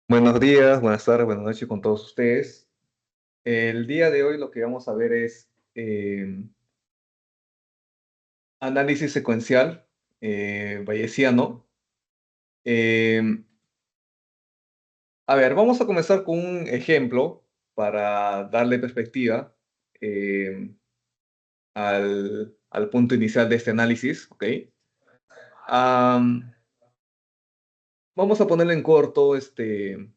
Buenos días, buenas tardes, buenas noches con todos ustedes. El día de hoy lo que vamos a ver es análisis secuencial bayesiano. Em, a ver, vamos a comenzar con un ejemplo para darle perspectiva em, al punto inicial de este análisis, ¿ok? Am, Vamos a ponerlo en corto, en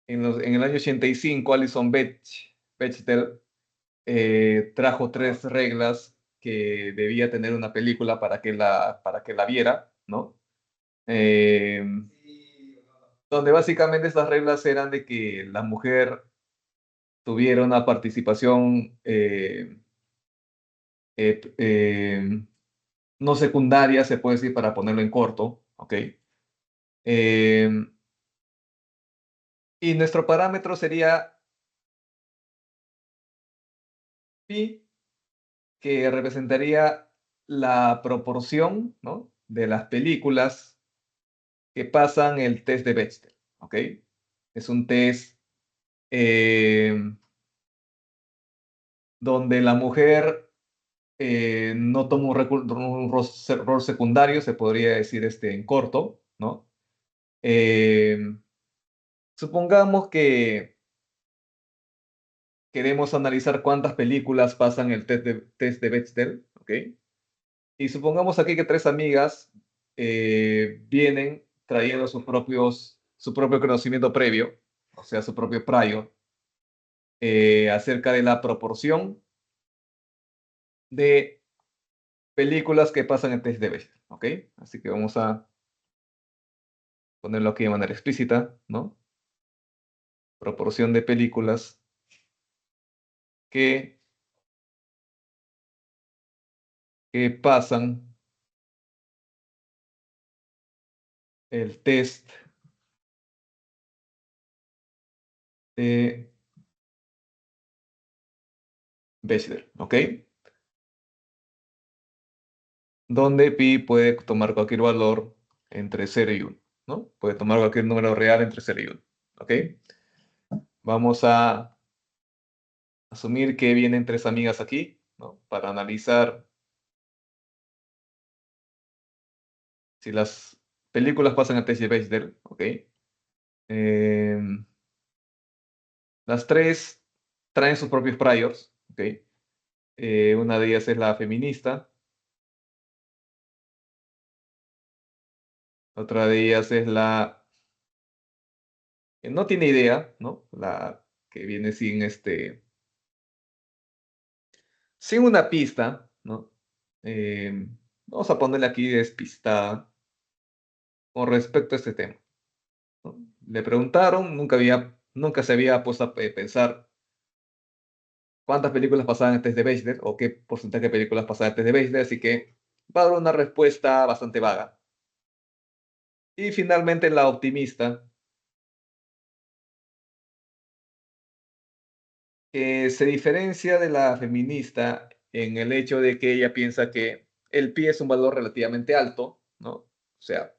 el año 85, Bechdel trajo tres reglas que debía tener una película para que la viera, ¿no? Eh, Donde básicamente estas reglas eran de que la mujer tuviera una participación no secundaria, se puede decir para ponerlo en corto, ¿ok? Eh, y nuestro parámetro sería pi, que representaría la proporción, ¿no?, de las películas que pasan el test de Bechdel, ¿ok? Es un test donde la mujer no toma un rol secundario, se podría decir en corto, ¿no? Eh, Supongamos que queremos analizar cuántas películas pasan el test de Bechdel, ¿ok? Y supongamos aquí que tres amigas vienen trayendo su propio conocimiento previo, o sea, su propio prior, acerca de la proporción de películas que pasan en test de Bechdel, ¿ok? Así que vamos a ponerlo aquí de manera explícita, ¿no? Proporción de películas que, que pasan el test de Bechdel, ¿ok? Donde pi puede tomar cualquier valor entre 0 y 1, ¿no? Puede tomar cualquier número real entre 0 y 1, ¿ok? Vamos a asumir que vienen tres amigas aquí, ¿no? Para analizar si las películas pasan el test de Bechdel, ¿ok? Em, las tres traen sus propios priors, ¿ok? Una de ellas es la feminista, otra de ellas es la que no tiene idea, ¿no? La que viene sin una pista, ¿no? Vamos a ponerle aquí despistada con respecto a este tema, ¿no? Le preguntaron, nunca se había puesto a pensar cuántas películas pasaban el test de Bechdel o qué porcentaje de películas pasaban el test de Bechdel, así que va a dar una respuesta bastante vaga. Y finalmente la optimista, se diferencia de la feminista en el hecho de que ella piensa que el pi es un valor relativamente alto, ¿no? O sea,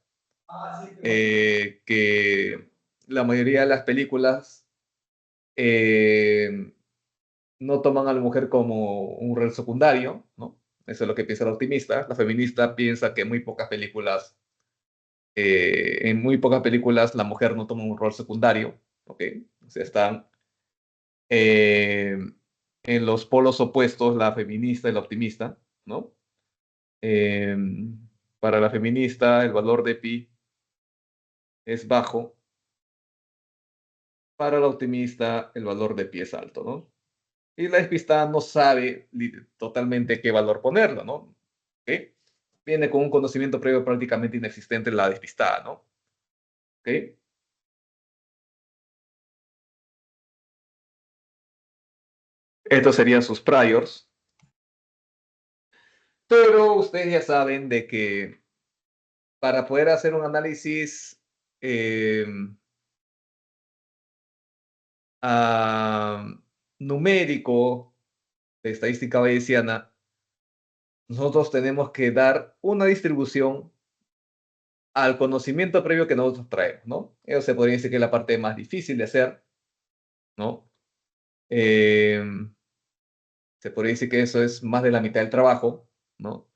que la mayoría de las películas eh, no toman a la mujer como un rol secundario, ¿no? Eso es lo que piensa la optimista. La feminista piensa que en muy pocas películas la mujer no toma un rol secundario, ¿ok? O sea, están eh, en los polos opuestos, la feminista y la optimista, ¿no? Eh, para la feminista, el valor de pi es bajo. Para la optimista, el valor de pi es alto, ¿no? Y la despistada no sabe totalmente qué valor ponerlo, ¿no? ¿Ok? Viene con un conocimiento previo prácticamente inexistente en la despistada, ¿no? ¿Ok? Estos serían sus priors, pero ustedes ya saben de que para poder hacer un análisis eh, ah, numérico de estadística bayesiana, nosotros tenemos que dar una distribución al conocimiento previo que nosotros traemos, ¿no? Eso se podría decir que es la parte más difícil de hacer, ¿no? Se podría decir que eso es más de la mitad del trabajo, ¿no?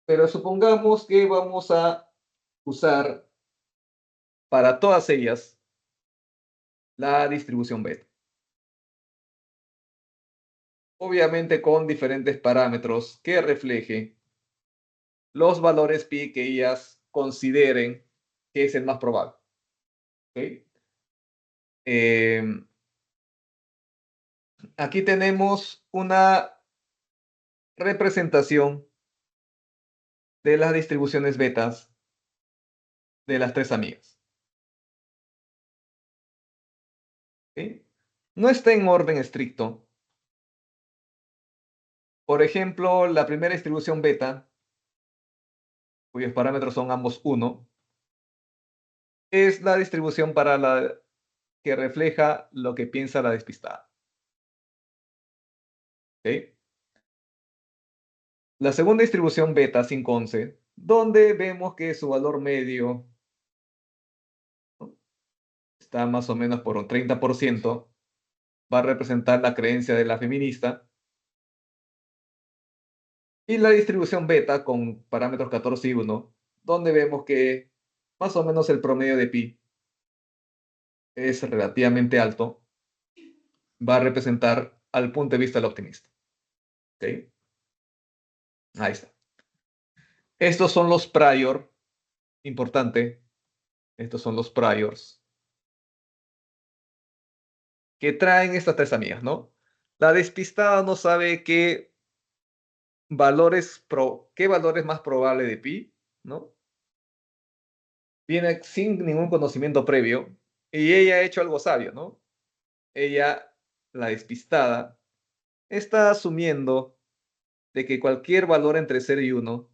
Pero supongamos que vamos a usar para todas ellas la distribución beta. Obviamente con diferentes parámetros que refleje los valores pi que ellas consideren que es el más probable. ¿Okay? Aquí tenemos una representación de las distribuciones betas de las tres amigas. ¿Okay? No está en orden estricto. Por ejemplo, la primera distribución beta, cuyos parámetros son ambos 1, es la distribución para la que refleja lo que piensa la despistada. ¿Okay? La segunda distribución beta 511, donde vemos que su valor medio, ¿no?, está más o menos por un 30%, va a representar la creencia de la feminista. Y la distribución beta con parámetros 14 y 1, donde vemos que más o menos el promedio de pi es relativamente alto, va a representar al punto de vista del optimista. ¿Okay? Ahí está. Estos son los prior, importante, estos son los priors que traen estas tres amigas, ¿no? La despistada no sabe qué qué valor es más probable de pi, ¿no? Viene sin ningún conocimiento previo y ella ha hecho algo sabio, ¿no? Ella, la despistada, está asumiendo de que cualquier valor entre 0 y 1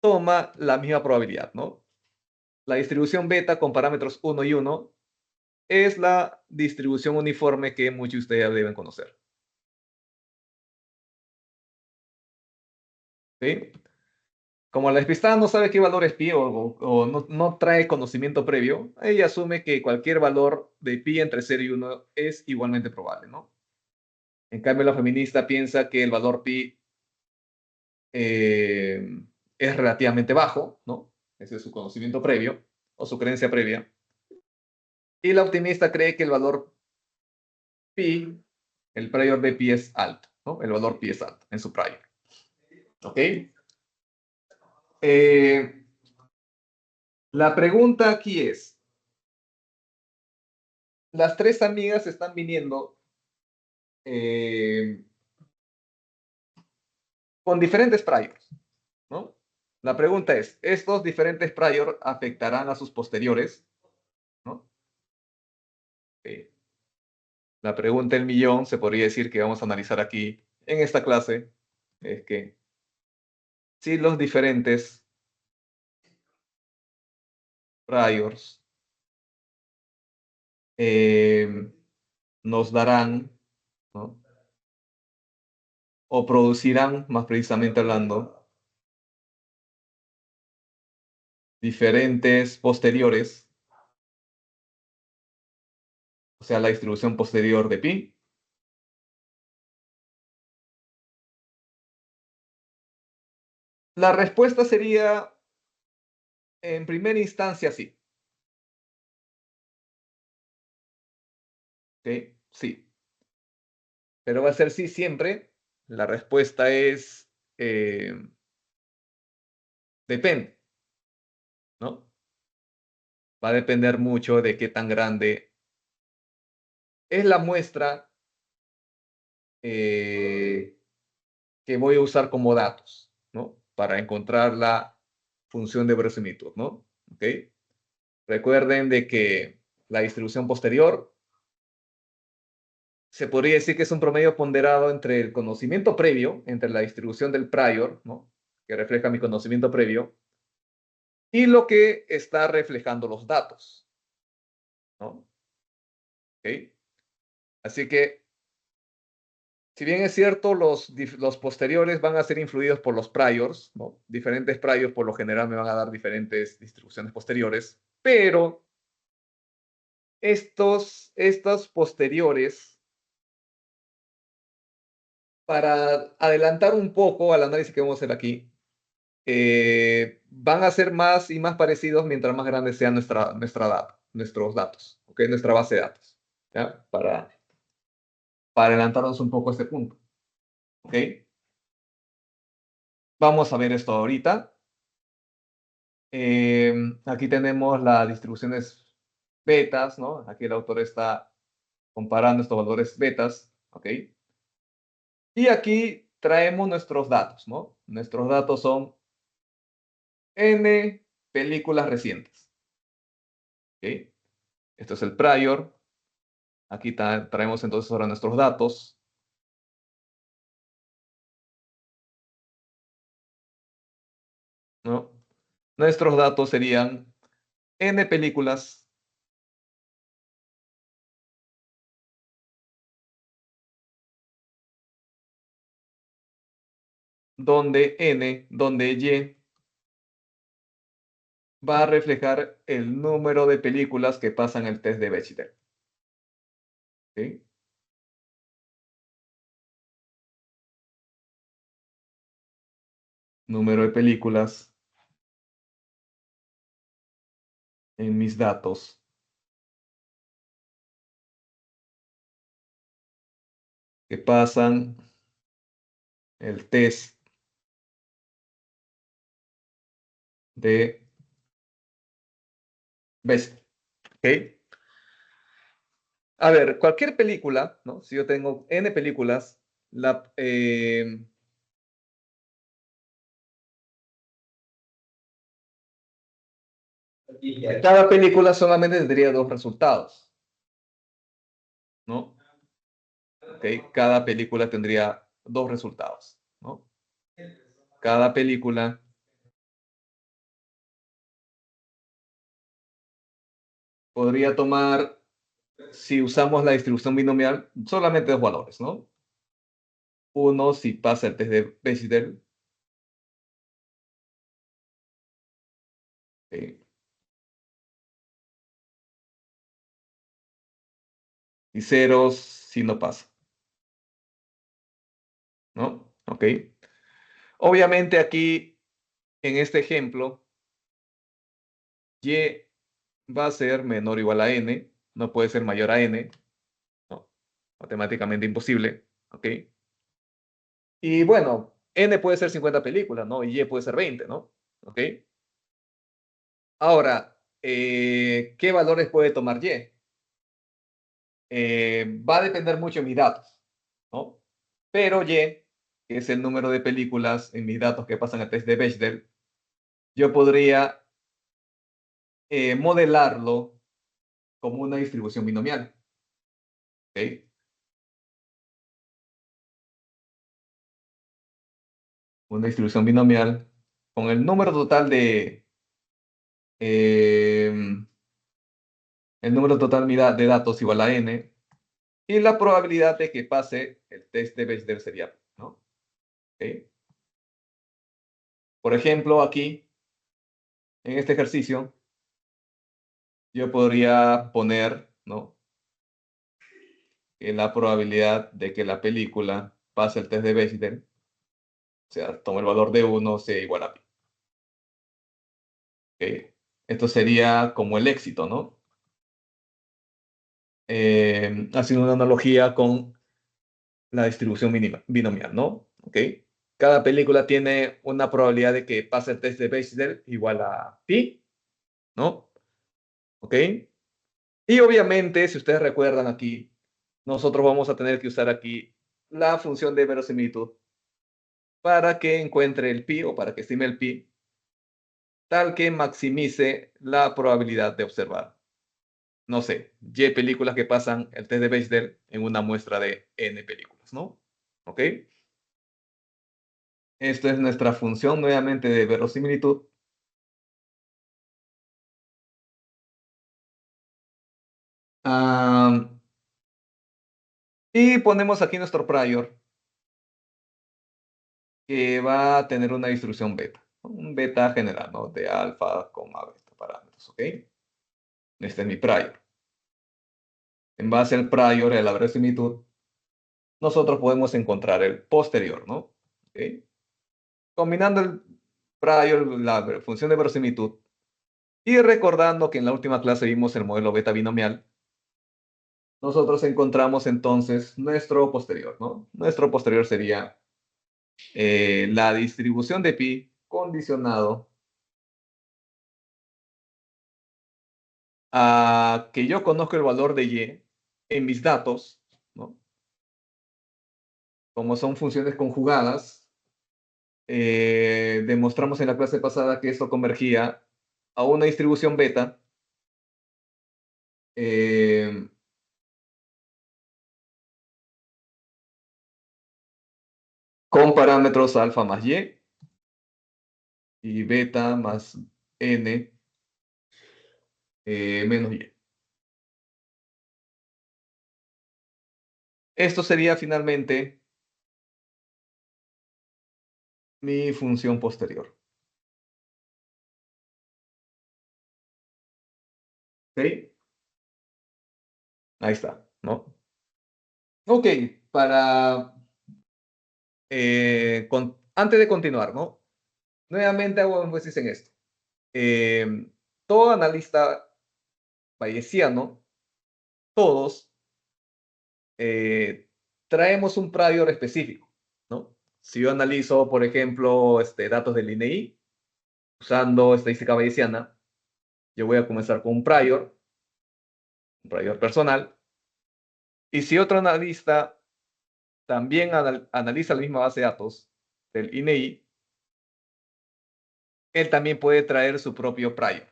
toma la misma probabilidad, ¿no? La distribución beta con parámetros 1 y 1 es la distribución uniforme que muchos de ustedes deben conocer. ¿Sí? Como la despistada no sabe qué valor es pi o no trae conocimiento previo, ella asume que cualquier valor de pi entre 0 y 1 es igualmente probable, ¿no? En cambio, la feminista piensa que el valor pi es relativamente bajo, ¿no? Ese es su conocimiento previo o su creencia previa. Y la optimista cree que el valor pi, el prior de pi es alto, ¿no? El valor pi es alto en su prior. ¿Ok? Eh, la pregunta aquí es, las tres amigas están viniendo eh, con diferentes priors, ¿no? La pregunta es, ¿estos diferentes priors afectarán a sus posteriores? ¿No? La pregunta del millón se podría decir que vamos a analizar aquí en esta clase es que si los diferentes priors eh, nos darán, ¿no?, o producirán, más precisamente hablando, diferentes posteriores, o sea, la distribución posterior de pi. La respuesta sería, en primera instancia, sí. ¿Ok? Sí. Pero va a ser sí siempre. La respuesta es depende, ¿no? Va a depender mucho de qué tan grande es la muestra que voy a usar como datos, ¿no? Para encontrar la función de verosimilitud, ¿no? ¿Ok? Recuerden de que la distribución posterior se podría decir que es un promedio ponderado entre el conocimiento previo, entre la distribución del prior, ¿no?, que refleja mi conocimiento previo, y lo que está reflejando los datos, ¿no? ¿Ok? Así que Si bien es cierto, los posteriores van a ser influidos por los priors, ¿no? Diferentes priors por lo general me van a dar diferentes distribuciones posteriores, pero estos posteriores, para adelantar un poco al análisis que vamos a hacer aquí, van a ser más y más parecidos mientras más grande sea nuestros datos, ¿ok? Nuestra base de datos, ¿ya? Para adelantarnos un poco a este punto, ¿ok? Vamos a ver esto ahorita. Aquí tenemos las distribuciones betas, ¿no? Aquí el autor está comparando estos valores betas, ¿ok? Y aquí traemos nuestros datos, ¿no? Nuestros datos son N películas recientes, ¿ok? Esto es el prior. Aquí traemos entonces ahora nuestros datos, ¿no? Nuestros datos serían N películas donde Y va a reflejar el número de películas que pasan el test de Bechdel, ¿ok? Número de películas en mis datos que pasan el test de Bechdel, ¿ok? A ver, cualquier película, ¿no? Si yo tengo N películas, la, cada película solamente tendría dos resultados, ¿no? ¿Ok? Cada película tendría dos resultados, ¿no? Cada película podría tomar, si usamos la distribución binomial, solamente dos valores, ¿no? Uno si pasa el test de Bechdel, ¿ok? Y ceros si no pasa, ¿no? ¿Ok? Obviamente aquí, en este ejemplo, Y va a ser menor o igual a N, no puede ser mayor a N, ¿no? Matemáticamente imposible, ¿ok? Y bueno, N puede ser 50 películas, ¿no? Y Y puede ser 20, ¿no? ¿Ok? Ahora, ¿qué valores puede tomar Y? Va a depender mucho de mis datos, ¿no? Pero Y, que es el número de películas en mis datos que pasan el test de Bechdel, yo podría modelarlo como una distribución binomial, ¿ok? Una distribución binomial con el número total em, el número total de datos igual a n, y la probabilidad de que pase el test de Bechdel sería, ¿no? ¿Ok? Por ejemplo, aquí, en este ejercicio, yo podría poner, ¿no? Que la probabilidad de que la película pase el test de Bechdel, o sea, tome el valor de 1, sea igual a pi. ¿Ok? Esto sería como el éxito, ¿no? Haciendo una analogía con la distribución binomial, ¿no? ¿Ok? Cada película tiene una probabilidad de que pase el test de Bechdel igual a pi, ¿no? ¿Ok? Y obviamente, si ustedes recuerdan aquí, nosotros vamos a tener que usar aquí la función de verosimilitud para que encuentre el pi o para que estime el pi, tal que maximice la probabilidad de observar, no sé, Y películas que pasan el test de Bechdel en una muestra de N películas, ¿no? ¿Ok? Esto es nuestra función nuevamente de verosimilitud. Ah, y ponemos aquí nuestro prior. que va a tener una distribución beta, ¿no? Un beta general, ¿no? De alfa, beta parámetros, ¿ok? Este es mi prior. En base al prior y a la verosimilitud, nosotros podemos encontrar el posterior, ¿no? ¿Ok? Combinando el prior, la función de verosimilitud, y recordando que en la última clase vimos el modelo beta binomial, nosotros encontramos entonces nuestro posterior, ¿no? Nuestro posterior sería la distribución de pi condicionado a que yo conozco el valor de y en mis datos, ¿no? Como son funciones conjugadas, demostramos en la clase pasada que esto convergía a una distribución beta eh, con parámetros alfa más y beta más n menos y. Esto sería finalmente mi función posterior. ¿Ok? Ahí está, ¿no? Ok, para antes de continuar, ¿no? Nuevamente hago énfasis en esto. Todo analista bayesiano, todos, traemos un prior específico, ¿no? Si yo analizo, por ejemplo, datos del INEI, usando estadística bayesiana, yo voy a comenzar con un prior personal, y si otro analista también analiza la misma base de datos del INEI, él también puede traer su propio prior,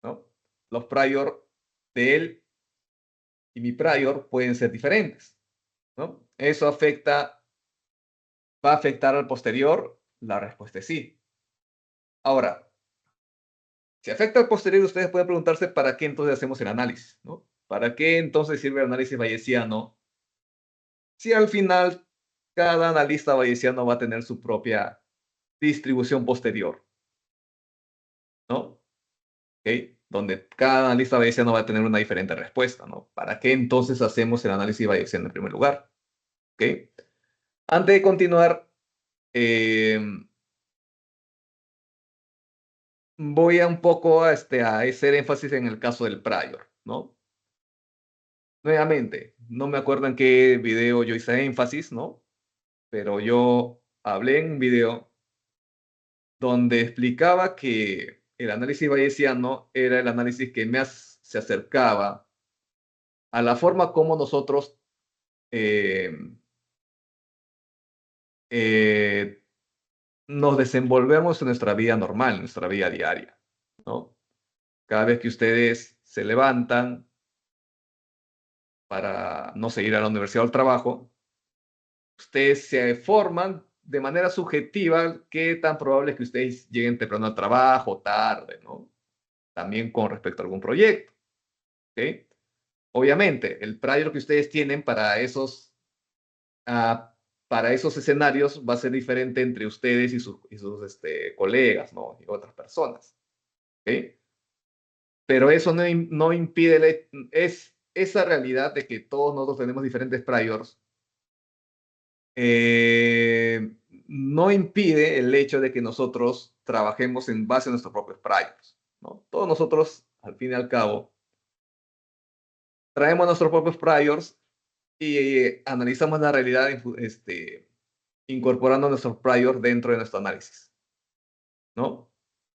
¿no? Los prior de él y mi prior pueden ser diferentes, ¿no? Eso va a afectar al posterior, la respuesta es sí. Ahora, si afecta al posterior, ustedes pueden preguntarse para qué entonces hacemos el análisis, ¿no? ¿Para qué entonces sirve el análisis bayesiano? Si al final cada analista bayesiano va a tener su propia distribución posterior, ¿no? ¿Ok? Donde cada analista bayesiano va a tener una diferente respuesta, ¿no? ¿Para qué entonces hacemos el análisis bayesiano en primer lugar? ¿Ok? Antes de continuar, eh, voy a un poco a hacer énfasis en el caso del prior, ¿no? Nuevamente, no me acuerdo en qué video yo hice énfasis, ¿no? Pero yo hablé en un video donde explicaba que el análisis bayesiano era el análisis que más se acercaba a la forma como nosotros eh, eh, nos desenvolvemos en nuestra vida normal, en nuestra vida diaria, ¿no? Cada vez que ustedes se levantan para, no sé, ir a la universidad o al trabajo, ustedes se forman de manera subjetiva qué tan probable es que ustedes lleguen temprano al trabajo, tarde, ¿no? También con respecto a algún proyecto, ¿ok? Obviamente, el prior que ustedes tienen para esos escenarios va a ser diferente entre ustedes y sus colegas, ¿no? Y otras personas, ¿ok? Pero eso no impide, es esa realidad de que todos nosotros tenemos diferentes priors, eh, no impide el hecho de que nosotros trabajemos en base a nuestros propios priors, ¿no? Todos nosotros, al fin y al cabo, traemos nuestros propios priors y analizamos la realidad incorporando nuestros priors dentro de nuestro análisis, ¿no?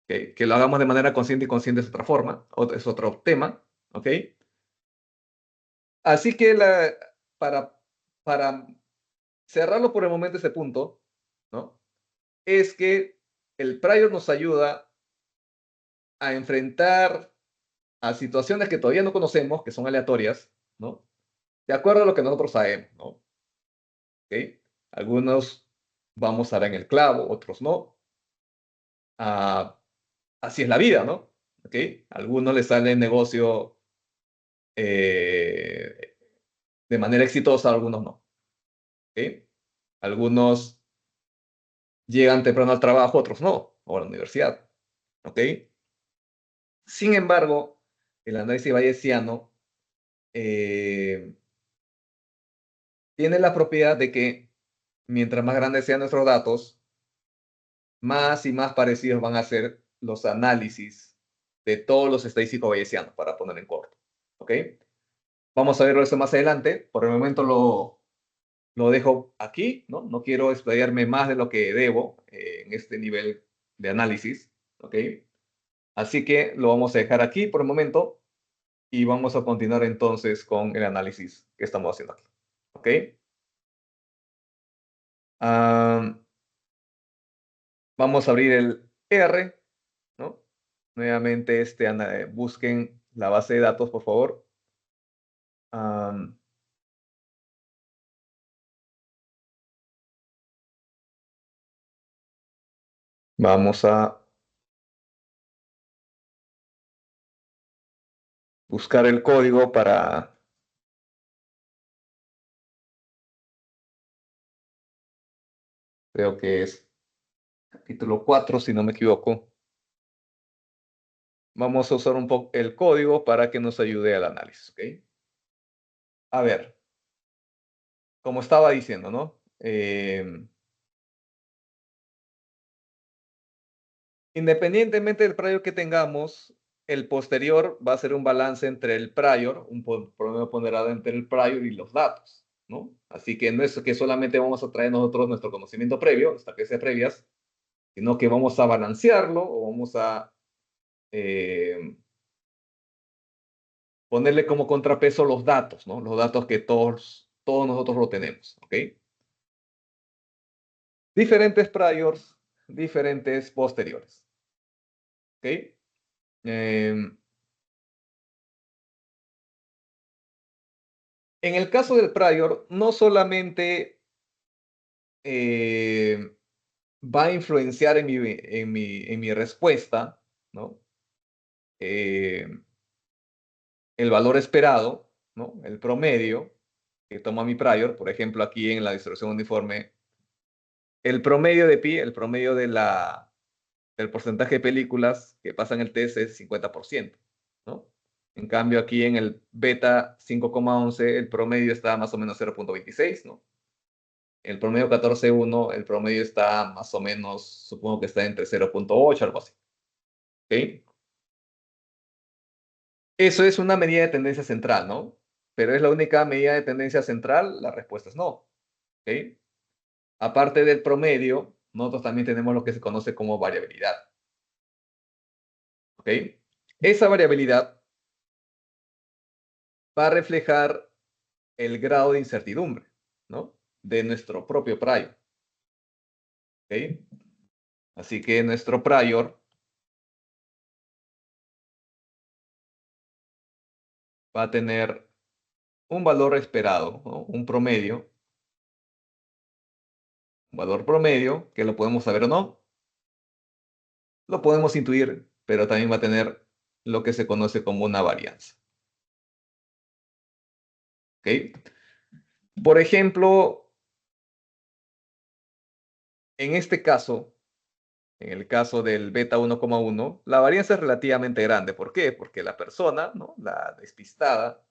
Que lo hagamos de manera consciente y consciente es otra forma, es otro tema, ¿ok? Así que para, para cerrarlo por el momento ese punto, ¿no? Es que el prior nos ayuda a enfrentar a situaciones que todavía no conocemos, que son aleatorias, ¿no? De acuerdo a lo que nosotros sabemos, ¿no? ¿Ok? Algunos vamos a dar en el clavo, otros no. Ah, así es la vida, ¿no? ¿Ok? A algunos les sale el negocio eh, de manera exitosa, a algunos no. ¿Ok? Algunos llegan temprano al trabajo, otros no, o a la universidad, ¿ok? Sin embargo, el análisis bayesiano eh, tiene la propiedad de que mientras más grandes sean nuestros datos, más y más parecidos van a ser los análisis de todos los estadísticos bayesianos, para poner en corto, ¿ok? Vamos a verlo eso más adelante. Por el momento lo dejo aquí, ¿no? No quiero explayarme más de lo que debo en este nivel de análisis, ¿ok? Así que lo vamos a dejar aquí por el momento y vamos a continuar entonces con el análisis que estamos haciendo aquí, ¿ok? Am, vamos a abrir el R, ¿no? Nuevamente, busquen la base de datos, por favor. Am, vamos a buscar el código para, creo que es capítulo 4, si no me equivoco. Vamos a usar un poco el código para que nos ayude al análisis, ¿ok? A ver, como estaba diciendo, ¿no? Independientemente del prior que tengamos, el posterior va a ser un balance entre el prior, un promedio ponderado entre el prior y los datos, ¿no? Así que no es que solamente vamos a traer nosotros nuestro conocimiento previo, nuestras creencias previas, sino que vamos a balancearlo o vamos a eh, ponerle como contrapeso los datos, ¿no? Los datos que todos nosotros lo tenemos, ¿ok? Diferentes priors, diferentes posteriores, ¿ok? Em, en el caso del prior, no solamente eh, va a influenciar en mi respuesta, ¿no? Eh, el valor esperado, ¿no? El promedio que toma mi prior, por ejemplo, aquí en la distribución uniforme, el promedio de pi, el promedio del porcentaje de películas que pasan el test es 50%, ¿no? En cambio, aquí en el beta 5,11, el promedio está más o menos 0,26, ¿no? El promedio 14,1, el promedio está más o menos, supongo que está entre 0,8, algo así, ¿ok? Eso es una medida de tendencia central, ¿no? Pero es la única medida de tendencia central, la respuesta es no, ¿ok? Aparte del promedio, nosotros también tenemos lo que se conoce como variabilidad, ¿ok? Esa variabilidad va a reflejar el grado de incertidumbre, ¿no? De nuestro propio prior, ¿ok? Así que nuestro prior va a tener un valor esperado, ¿no? Un valor promedio, que lo podemos saber o no, lo podemos intuir, pero también va a tener lo que se conoce como una varianza, ¿ok? Por ejemplo, en este caso, en el caso del beta 1,1, la varianza es relativamente grande. ¿Por qué? Porque la persona, ¿no? La despistada,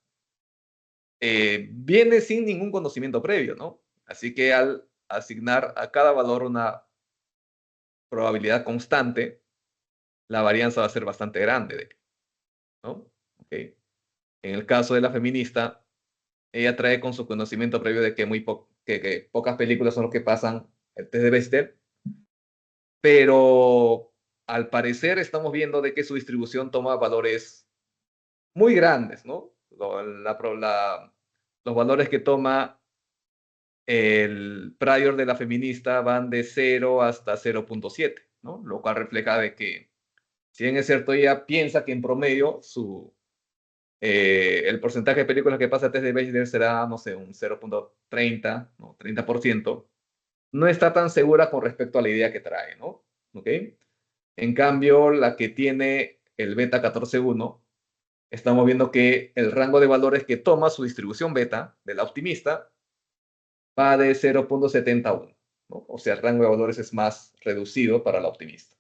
viene sin ningún conocimiento previo, ¿no? Así que al asignar a cada valor una probabilidad constante, la varianza va a ser bastante grande, ¿no? ¿Ok? En el caso de la feminista, ella trae con su conocimiento previo de que, que pocas películas son lo que pasan el test de Bechdel, pero al parecer estamos viendo de que su distribución toma valores muy grandes, ¿no? Los valores que toma el prior de la feminista van de 0 hasta 0,7, ¿no? Lo cual refleja de que, si bien es cierto, ella piensa que en promedio el porcentaje de películas que pasa a test de Bechdel será, no sé, un 0,30, ¿no? 30%, no está tan segura con respecto a la idea que trae, ¿no? ¿Ok? En cambio, la que tiene el beta 14,1, estamos viendo que el rango de valores que toma su distribución beta de la optimista va de 0,71. ¿no? O sea, el rango de valores es más reducido para la optimista.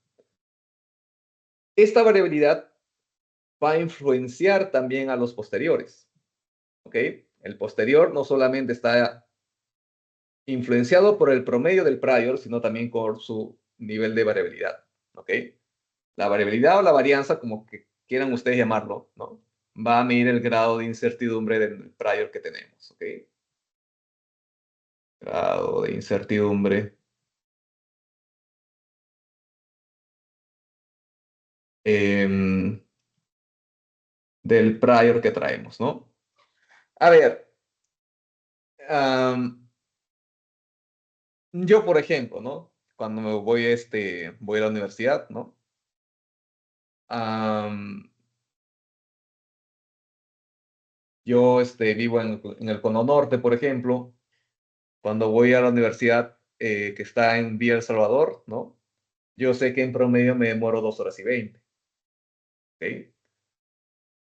Esta variabilidad va a influenciar también a los posteriores, ¿ok? El posterior no solamente está influenciado por el promedio del prior, sino también por su nivel de variabilidad, ¿ok? La variabilidad o la varianza, como que quieran ustedes llamarlo, ¿no? Va a medir el grado de incertidumbre del prior que tenemos, ¿ok? Grado de incertidumbre em, del prior que traemos, ¿no? A ver, yo, por ejemplo, ¿no? Cuando me voy, voy a la universidad, ¿no? Am, yo vivo en el Cono Norte, por ejemplo. Cuando voy a la universidad que está en Villa El Salvador, ¿no? Yo sé que en promedio me demoro 2 horas y 20, ¿ok?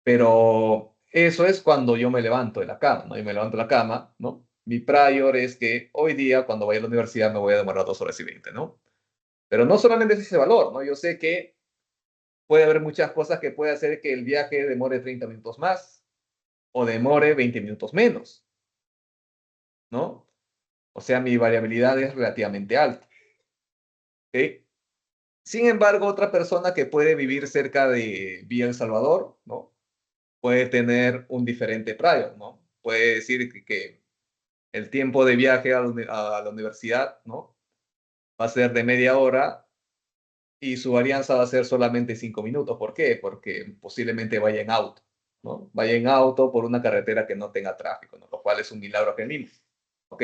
Pero eso es cuando yo me levanto de la cama, ¿no? Yo me levanto de la cama, ¿no? Mi prior es que hoy día, cuando vaya a la universidad, me voy a demorar 2 horas y 20, ¿no? Pero no solamente es ese valor, ¿no? Yo sé que puede haber muchas cosas que puede hacer que el viaje demore 30 minutos más o demore 20 minutos menos, ¿no? O sea, mi variabilidad es relativamente alta, ¿ok? Sin embargo, otra persona que puede vivir cerca de Villa El Salvador, ¿no? Puede tener un diferente prior, ¿no? Puede decir que el tiempo de viaje a la universidad, ¿no? Va a ser de media hora y su varianza va a ser solamente 5 minutos. ¿Por qué? Porque posiblemente vaya en auto, ¿no? Vaya en auto por una carretera que no tenga tráfico, ¿no? Lo cual es un milagro que mismo, ¿ok?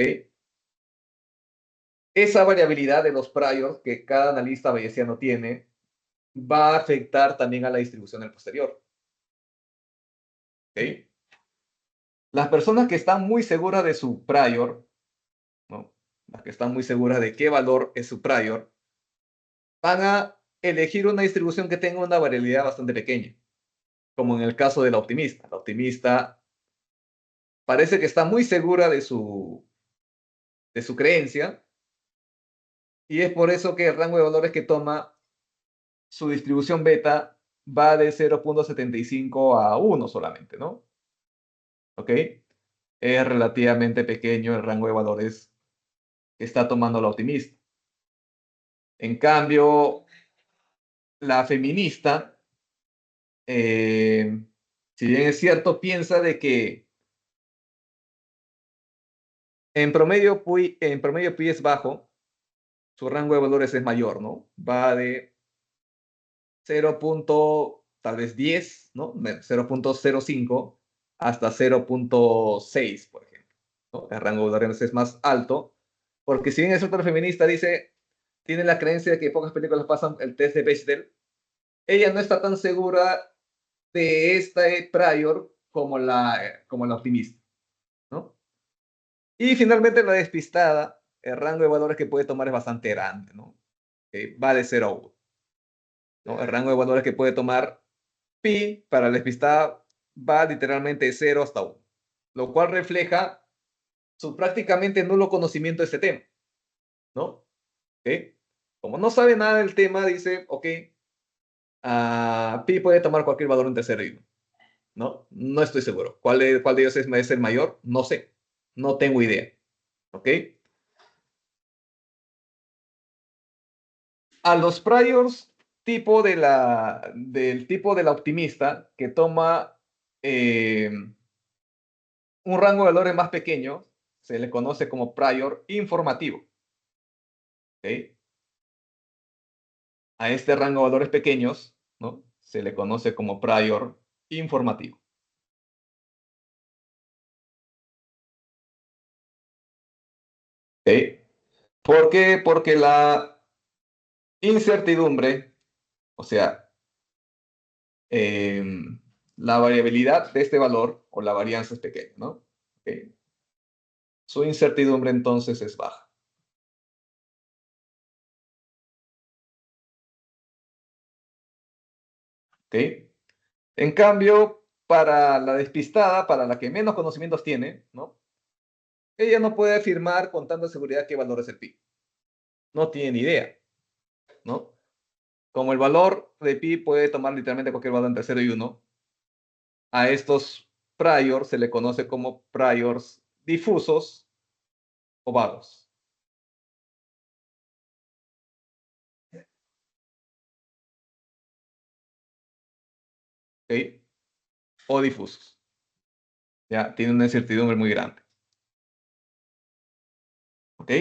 Esa variabilidad de los priors que cada analista bayesiano tiene va a afectar también a la distribución del posterior, ¿ok? Las personas que están muy seguras de su prior, ¿no? Las que están muy seguras de qué valor es su prior, van a elegir una distribución que tenga una variabilidad bastante pequeña, como en el caso de la optimista. La optimista parece que está muy segura de su creencia y es por eso que el rango de valores que toma su distribución beta va de 0,75 a 1 solamente, ¿no? ¿Ok? Es relativamente pequeño el rango de valores que está tomando la optimista. En cambio, la feminista, eh, si bien es cierto, piensa de que en promedio Pi es bajo, su rango de valores es mayor, ¿no? Va de 0. Tal vez 10, ¿no? 0,05 hasta 0,6, por ejemplo, ¿no? El rango de valores es más alto, porque si bien es otra feminista, dice, tiene la creencia de que pocas películas pasan el test de Bechdel, ella no está tan segura de este prior como la optimista, ¿no? Y finalmente la despistada, el rango de valores que puede tomar es bastante grande, ¿no? Va de 0 a 1, ¿no? El rango de valores que puede tomar pi para la despistada va literalmente de 0 hasta 1, lo cual refleja su prácticamente nulo conocimiento de este tema, ¿no? ¿Okay? Como no sabe nada del tema, dice, ok, pi puede tomar cualquier valor entre 0 y 1, ¿no? No estoy seguro. ¿Cuál de ellos es el mayor? No sé. No tengo idea. ¿Ok? A los priors del tipo de la optimista que toma eh, un rango de valores más pequeño, se le conoce como prior informativo. ¿Ok? A este rango de valores pequeños, ¿no? Se le conoce como prior informativo. ¿Ok? ¿Por qué? Porque la incertidumbre, o sea, la variabilidad de este valor o la varianza es pequeña, ¿no? ¿Ok? Su incertidumbre entonces es baja. ¿Ok? En cambio, para la despistada, para la que menos conocimientos tiene, ¿no? Ella no puede afirmar con tanta seguridad qué valor es el pi. no tiene ni idea, ¿no? Como el valor de pi puede tomar literalmente cualquier valor entre 0 y 1, a estos priors se le conoce como priors difusos o vagos. ¿Ok? O difusos. Ya, tiene una incertidumbre muy grande. ¿Ok?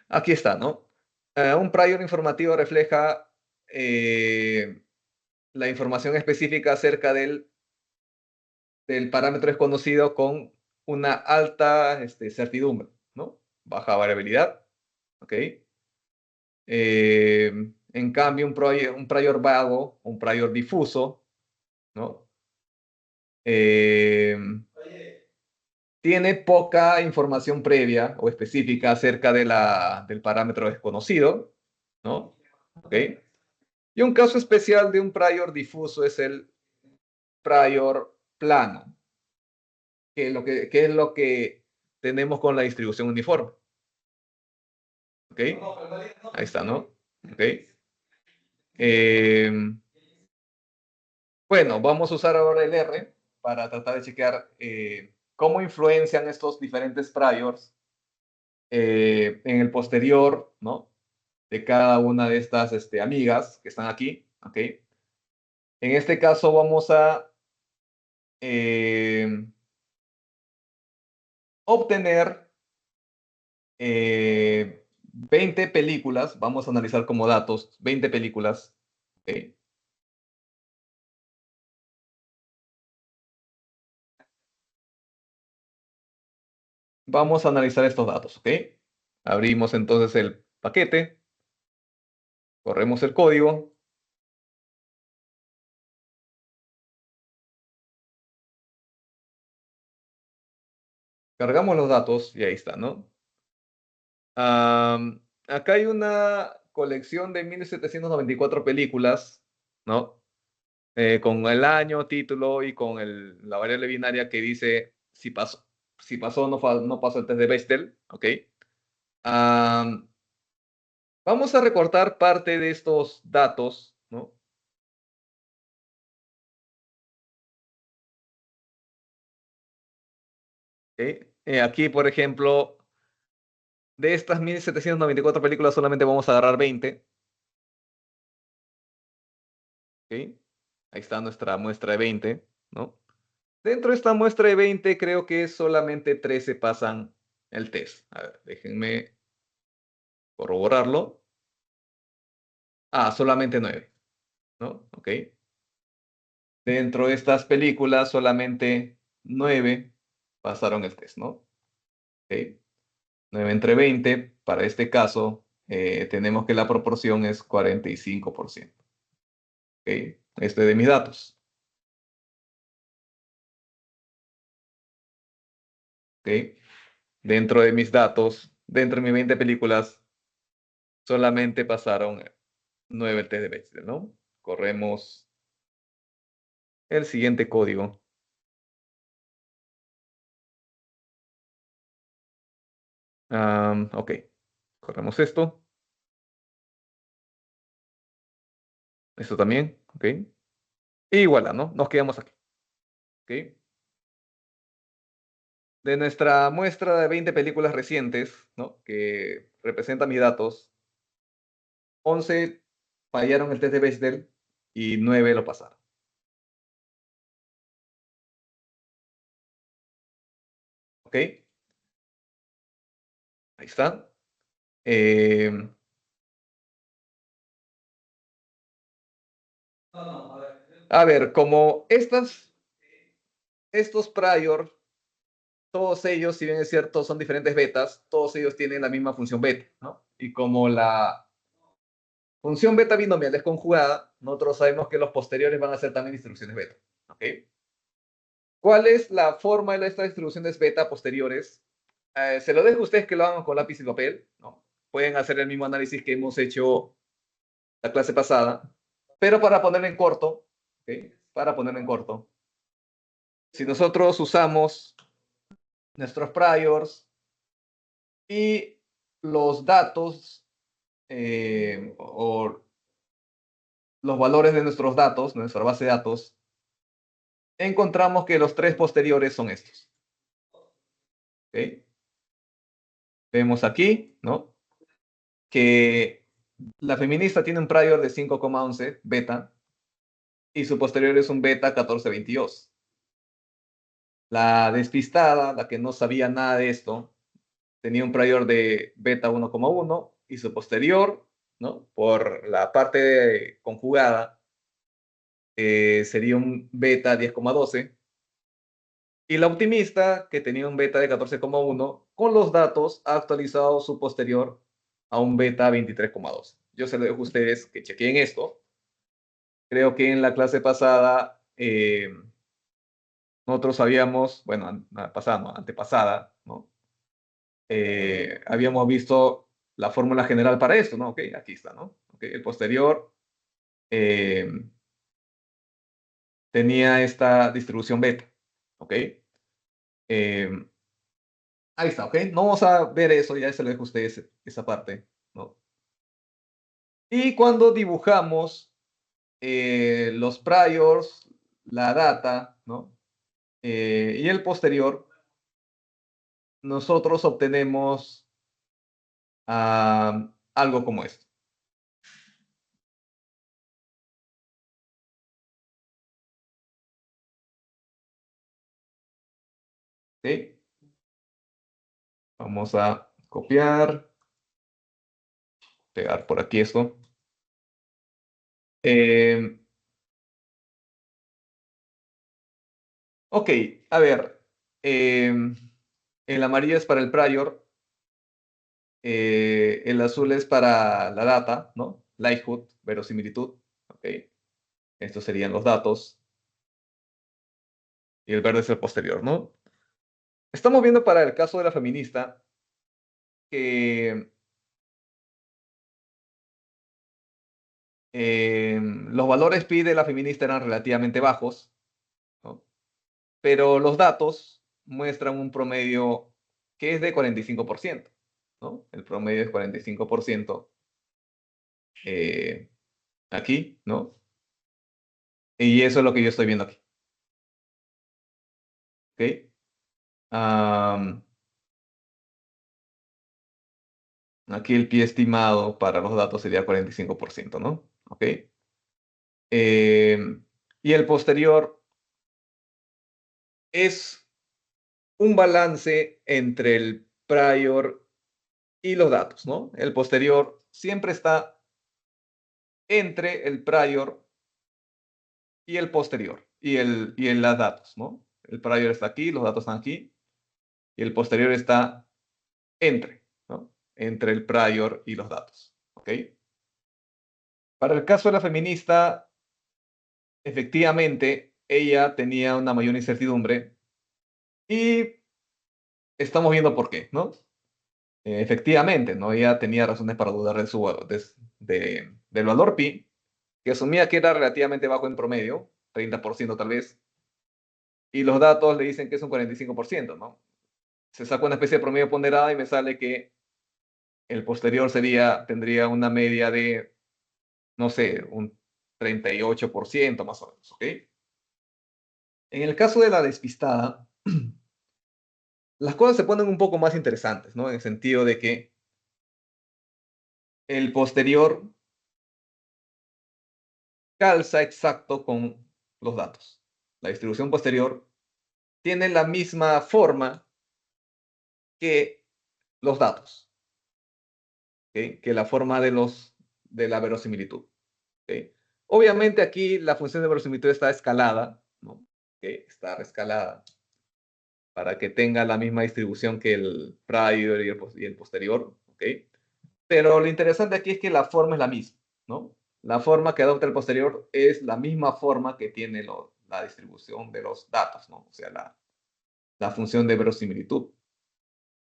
Aquí está, ¿no? Un prior informativo refleja la información específica acerca del parámetro desconocido con una alta certidumbre, ¿no? Baja variabilidad, ¿ok? En cambio, un prior vago, un prior difuso, ¿no? Eh, tiene poca información previa o específica acerca del parámetro desconocido, ¿no? ¿Ok? Y un caso especial de un prior difuso es el prior plano, que es lo que tenemos con la distribución uniforme. ¿Ok? Ahí está, ¿no? ¿Ok? Eh, bueno, vamos a usar ahora el R para tratar de chequear cómo influencian estos diferentes priors en el posterior, ¿no? De cada una de estas amigas que están aquí, ¿ok? En este caso vamos a eh, obtener 20 películas, vamos a analizar como datos 20 películas, ¿ok? Vamos a analizar estos datos, ¿ok? Abrimos entonces el paquete, corremos el código, cargamos los datos y ahí está, ¿no? Acá hay una colección de 1794 películas, ¿no? Con el año, título y con la variable binaria que dice si pasó o no pasó el test de Bechdel, ¿ok? Am, vamos a recortar parte de estos datos, ¿no? ¿Ok? Aquí, por ejemplo, de estas 1794 películas solamente vamos a agarrar 20, ¿ok? Ahí está nuestra muestra de 20, ¿no? Dentro de esta muestra de 20 creo que solamente 13 pasan el test. A ver, déjenme corroborarlo. Ah, solamente 9, ¿no? Ok. Dentro de estas películas solamente 9 pasaron el test, ¿no? Ok. 9 entre 20, para este caso, tenemos que la proporción es 45%. ¿Ok? Este de mis datos. ¿Ok? Dentro de mis datos, dentro de mis 20 películas, solamente pasaron 9 el test de Bechdel, ¿no? Corremos el siguiente código. Ok. Corremos esto. Esto también. Ok. Y voilà, ¿no? Nos quedamos aquí. Ok. De nuestra muestra de 20 películas recientes, ¿no? Que representa mis datos, 11 fallaron el test de Bechdel y 9 lo pasaron. ¿Ok? Ahí está. Eh, a ver, como estos prior, todos ellos, si bien es cierto, son diferentes betas, todos ellos tienen la misma función beta, ¿no? Y como la función beta binomial es conjugada, nosotros sabemos que los posteriores van a ser también distribuciones beta. ¿Ok? ¿Cuál es la forma de estas distribuciones beta posteriores? Se lo dejo a ustedes que lo hagan con lápiz y papel, ¿no? Pueden hacer el mismo análisis que hemos hecho la clase pasada, pero para ponerlo en corto, ¿ok? Para ponerlo en corto, si nosotros usamos nuestros priors y los datos o los valores de nuestros datos, nuestra base de datos, encontramos que los tres posteriores son estos. ¿Ok? Vemos aquí, ¿no? Que la feminista tiene un prior de 5,11 beta y su posterior es un beta 14,22. La despistada, la que no sabía nada de esto, tenía un prior de beta 1,1 y su posterior, ¿no? Por la parte conjugada, sería un beta 10,12. Y la optimista, que tenía un beta de 14,1, con los datos ha actualizado su posterior a un beta 23,2. Yo se lo dejo a ustedes que chequeen esto. Creo que en la clase pasada nosotros habíamos, bueno, pasada, no, antepasada, ¿no? Habíamos visto la fórmula general para esto, ¿no? Ok, aquí está, ¿no? Okay, el posterior eh, tenía esta distribución beta, ¿ok? Eh, ahí está, ¿ok? No vamos a ver eso, ya se lo dejo a ustedes esa parte, ¿no? Y cuando dibujamos los priors, la data, ¿no? Y el posterior, nosotros obtenemos algo como esto. ¿Sí? Vamos a copiar, pegar por aquí esto. Eh, ok, a ver. El amarillo es para el prior, el azul es para la data, ¿no? Likelihood, verosimilitud. Ok, estos serían los datos. Y el verde es el posterior, ¿no? Estamos viendo para el caso de la feminista que los valores pi de la feminista eran relativamente bajos, ¿no? Pero los datos muestran un promedio que es de 45%, ¿no? El promedio es 45% aquí, ¿no? Y eso es lo que yo estoy viendo aquí, ¿ok? Am, aquí el pi estimado para los datos sería 45%, ¿no? ¿Ok? Y el posterior es un balance entre el prior y los datos, ¿no? El posterior siempre está entre el prior y el posterior y en las datos, ¿no? El prior está aquí, los datos están aquí y el posterior está entre, ¿no? Entre el prior y los datos, ¿ok? Para el caso de la feminista, efectivamente, ella tenía una mayor incertidumbre y estamos viendo por qué, ¿no? Efectivamente, ¿no? Ella tenía razones para dudar del valor pi, que asumía que era relativamente bajo en promedio, 30% tal vez, y los datos le dicen que es un 45%, ¿no? Se saca una especie de promedio ponderada y me sale que el posterior tendría una media de, no sé, un 38% más o menos, ¿ok? En el caso de la despistada, las cosas se ponen un poco más interesantes, ¿no? En el sentido de que el posterior calza exacto con los datos. La distribución posterior tiene la misma forma que los datos, ¿ok? Que la forma de la verosimilitud. ¿Ok? Obviamente aquí la función de verosimilitud está escalada, ¿no? ¿Ok? Está escalada para que tenga la misma distribución que el prior y el posterior, ¿ok? Pero lo interesante aquí es que la forma es la misma, ¿no? La forma que adopta el posterior es la misma forma que tiene la distribución de los datos, ¿no? O sea, la función de verosimilitud,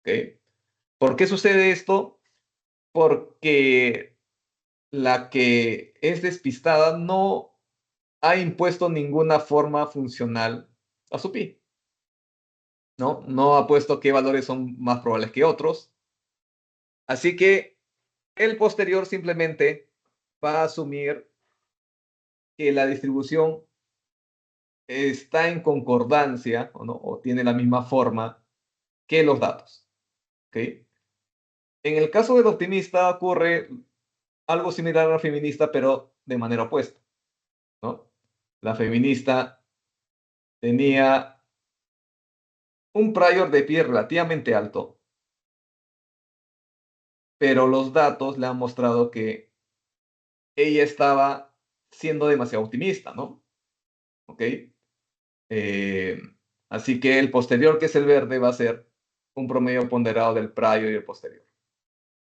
¿ok? ¿Por qué sucede esto? Porque la que es despistada no ha impuesto ninguna forma funcional a su pi, ¿no? No ha puesto qué valores son más probables que otros, Así que el posterior simplemente va a asumir que la distribución está en concordancia o, no, o tiene la misma forma que los datos. ¿Ok? En el caso del optimista ocurre algo similar a la feminista, pero de manera opuesta, ¿no? La feminista tenía un prior de pie relativamente alto, pero los datos le han mostrado que ella estaba siendo demasiado optimista, ¿no? ¿Ok? Eh, Así que el posterior, que es el verde, va a ser un promedio ponderado del prior y el posterior.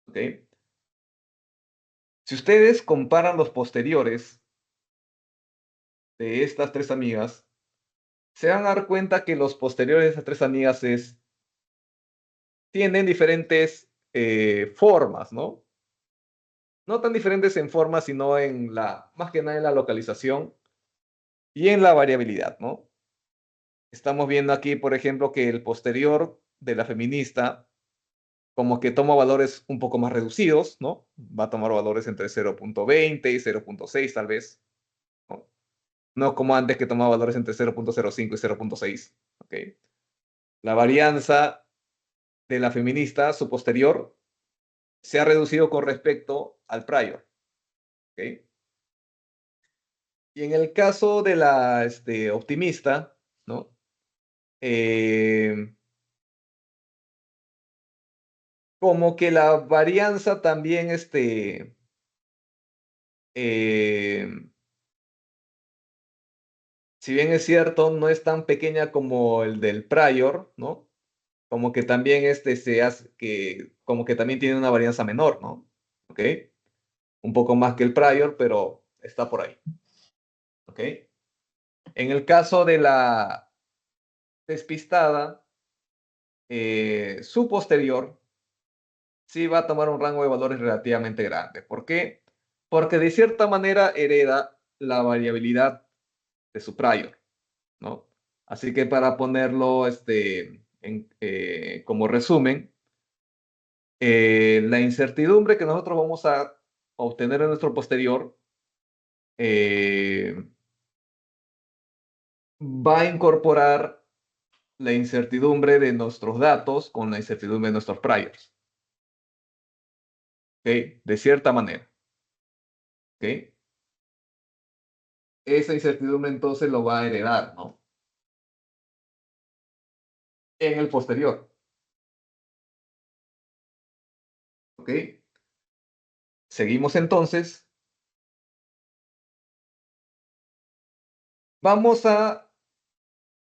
¿Ok? Si ustedes comparan los posteriores de estas tres amigas, se van a dar cuenta que los posteriores de estas tres amigas tienen diferentes formas, ¿no? No tan diferentes en forma, sino más que nada en la localización y en la variabilidad, ¿no? Estamos viendo aquí, por ejemplo, que el posterior de la feminista como que toma valores un poco más reducidos, ¿no? Va a tomar valores entre 0.20 y 0.6 tal vez, ¿no? No como antes, que tomaba valores entre 0.05 y 0.6, ¿ok? La varianza de la feminista, su posterior, se ha reducido con respecto al prior, ¿ok? Y en el caso de la optimista, ¿no? Eh, Como que la varianza también, eh, si bien es cierto, no es tan pequeña como el del prior, ¿no? Como que también se hace que, como que también tiene una varianza menor, ¿no? ¿Ok? Un poco más que el prior, pero está por ahí, ¿ok? En el caso de la despistada, su posterior sí va a tomar un rango de valores relativamente grande. ¿Por qué? Porque de cierta manera hereda la variabilidad de su prior, ¿no? Así que para ponerlo como resumen, la incertidumbre que nosotros vamos a obtener en nuestro posterior eh, va a incorporar la incertidumbre de nuestros datos con la incertidumbre de nuestros priors, ¿ok? De cierta manera, ¿ok? Esa incertidumbre entonces lo va a heredar, ¿no? En el posterior, ¿ok? Seguimos entonces. Vamos a,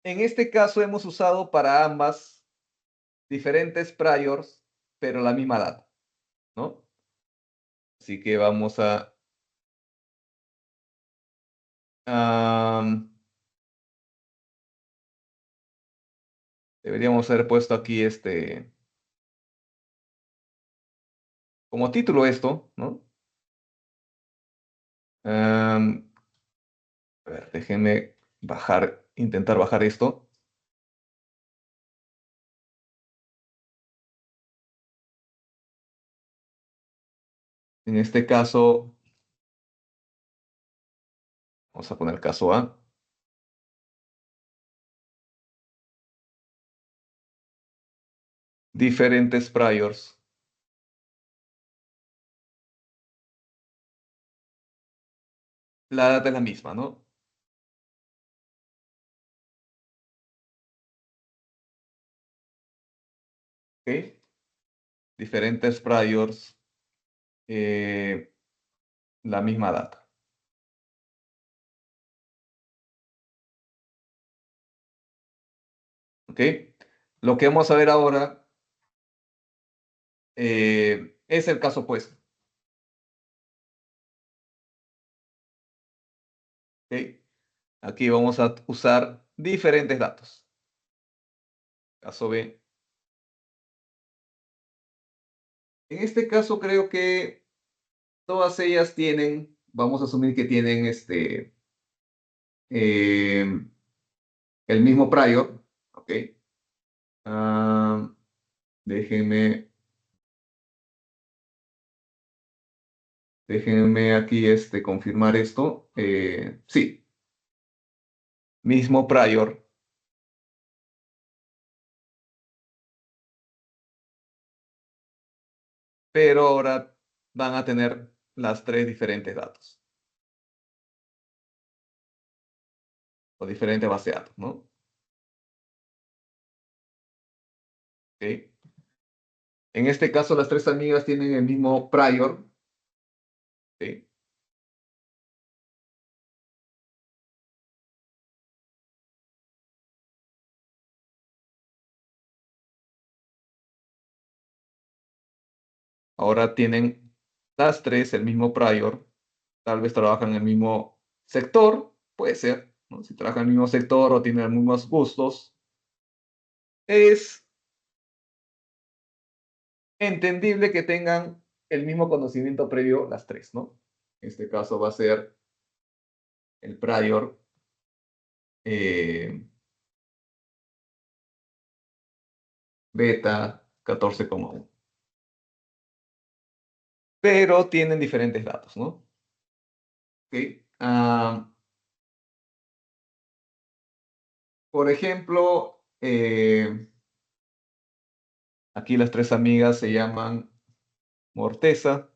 en este caso hemos usado para ambas diferentes priors, pero la misma data, ¿no? Así que vamos a... deberíamos haber puesto aquí como título esto, ¿no? Am, a ver, déjenme intentar bajar esto. En este caso, vamos a poner caso A. Diferentes priors. La data es la misma, ¿no? ¿Ok? Diferentes priors, eh, la misma data. ¿Ok? Lo que vamos a ver ahora es el caso opuesto. ¿Ok? Aquí vamos a usar diferentes datos. Caso B. En este caso creo que todas ellas tienen, vamos a asumir que tienen eh, el mismo prior. ¿Ok? Ah, déjenme Déjenme aquí confirmar esto. Sí, mismo prior, pero ahora van a tener las tres diferentes datos o diferentes bases de datos, ¿no? ¿Ok? En este caso, las tres amigas tienen el mismo prior, ¿sí? Ahora tienen las tres el mismo prior, tal vez trabajan en el mismo sector, puede ser, ¿no? Si trabajan en el mismo sector o tienen los mismos gustos, es entendible que tengan el mismo conocimiento previo las tres, ¿no? En este caso va a ser el prior eh, beta 14,1. Pero tienen diferentes datos, ¿no? ¿Ok? Por ejemplo, aquí las tres amigas se llaman Morteza,